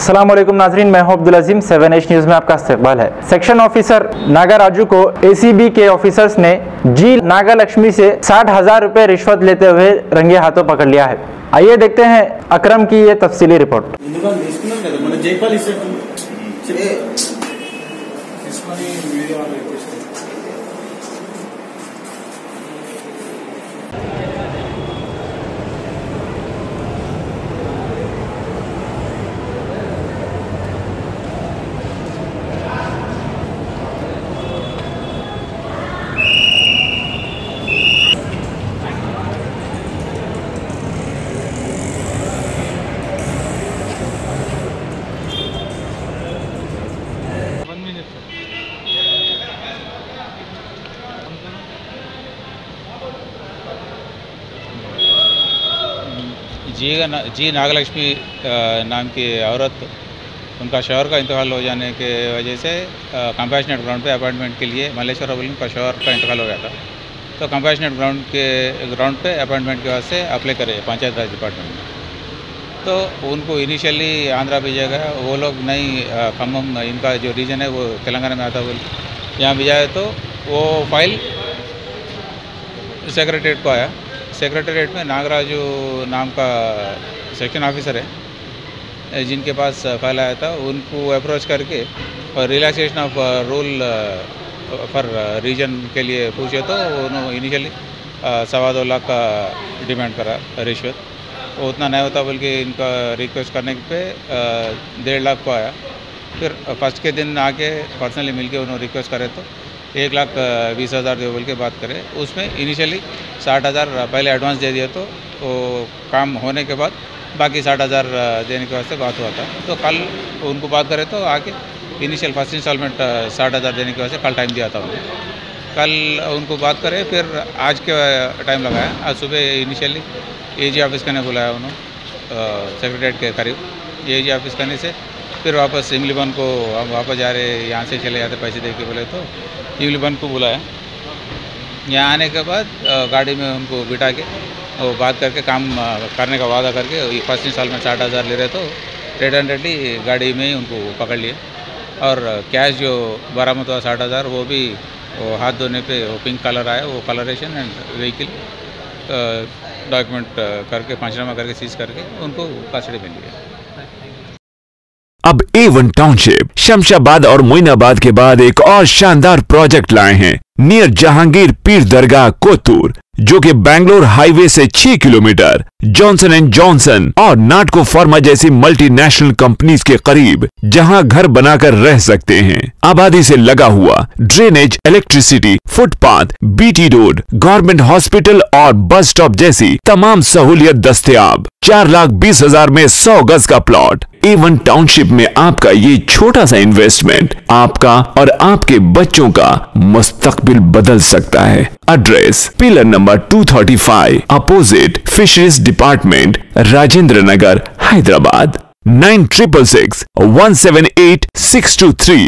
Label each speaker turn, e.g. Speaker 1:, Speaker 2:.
Speaker 1: अस्सलाम वालेकुम नाजरीन, मैं हूं अब्दुल अजीम। 7H न्यूज़ में आपका इस्तकबाल है। सेक्शन ऑफिसर नागाराजू को एसीबी के ऑफिसर्स ने जी नागालक्ष्मी से 60,000 रुपये रिश्वत लेते हुए रंगे हाथों पकड़ लिया है। आइए देखते हैं अकरम की ये तफसीली रिपोर्ट।
Speaker 2: जी नागलक्ष्मी नाम की औरत, उनका शौहर का इंतकाल हो जाने के वजह से कंपैशनेट ग्राउंड पे अपॉइंटमेंट के लिए मल्लेश्वर अबुल का शौहर का इंतकाल हो गया था। तो कंपैशनेट ग्राउंड पे अपॉइंटमेंट के वास्ते अप्लाई करे पंचायत राज डिपार्टमेंट में। तो उनको इनिशियली आंध्रा भेजा गया, वो लोग नहीं खम्मम, इनका जो रीजन है वो तेलंगाना में आता बोल यहाँ भेजा है। तो वो फाइल सेक्रेटरीट को आया। सेक्रेटरीट में नागराजू नाम का सेक्शन ऑफिसर है जिनके पास फाइल आया था, उनको अप्रोच करके और relaxation of rule for reason के लिए पूछे तो उन्होंने इनिशियली 2.25 लाख का डिमांड करा रिश्वत। वो उतना नहीं होता बल्कि इनका रिक्वेस्ट करने पे 1.5 लाख को आया। फिर फर्स्ट के दिन आके पर्सनली मिलके उन्होंने रिक्वेस्ट करे तो 1,20,000 दे बोल के बात करें। उसमें इनिशियली 60,000 पहले एडवांस दे दिया, तो वो काम होने के बाद बाकी 60,000 देने के वास्ते बात हुआ था। तो कल उनको बात करें तो आके इनिशियल फर्स्ट इंस्टॉलमेंट 60,000 देने के वास्ते कल टाइम दिया था उन्होंने। कल उनको बात करें, फिर आज के टाइम लगाया। आज सुबह इनिशियली एजी ऑफिस करने बुलाया उन्होंने सेक्रेटरीट के करीब। एजी ऑफिस करने से फिर वापस इमलीबन को हम वापस जा रहे, यहाँ से चले जाते पैसे दे के बोले, तो इमलीबन को बुलाया। यहाँ आने के बाद गाड़ी में उनको बिठा के वो बात करके काम करने का वादा करके फर्स्ट इंस्टॉल में 60,000 ले रहे, तो रेडली गाड़ी में ही उनको पकड़ लिए। और कैश जो बरामद हुआ 60,000, वो भी वो हाथ धोने पे वो पिंक कलर आया, वो कलरेशन एंड व्हीकल डॉक्यूमेंट करके पंचनामा करके सीज करके उनको कस्टडी में लिया।
Speaker 3: अब A1 टाउनशिप शमशाबाद और मोइनाबाद के बाद एक और शानदार प्रोजेक्ट लाए हैं नियर जहांगीर पीर दरगाह कोतूर, जो कि बैंगलोर हाईवे से 6 किलोमीटर जॉनसन एंड जॉनसन और नाटको फार्मा जैसी मल्टीनेशनल कंपनीज के करीब, जहां घर बनाकर रह सकते हैं। आबादी से लगा हुआ drainage, electricity, footpath, BT road, government hospital और बस स्टॉप जैसी तमाम सहूलियत दस्तयाब। 4,20,000 में 100 गज का प्लॉट। A1 टाउनशिप में आपका ये छोटा सा इन्वेस्टमेंट आपका और आपके बच्चों का मुस्तकबिल बदल सकता है। Address pillar number 235 opposite fisheries department, Rajendra Nagar, Hyderabad. 9666 178 623।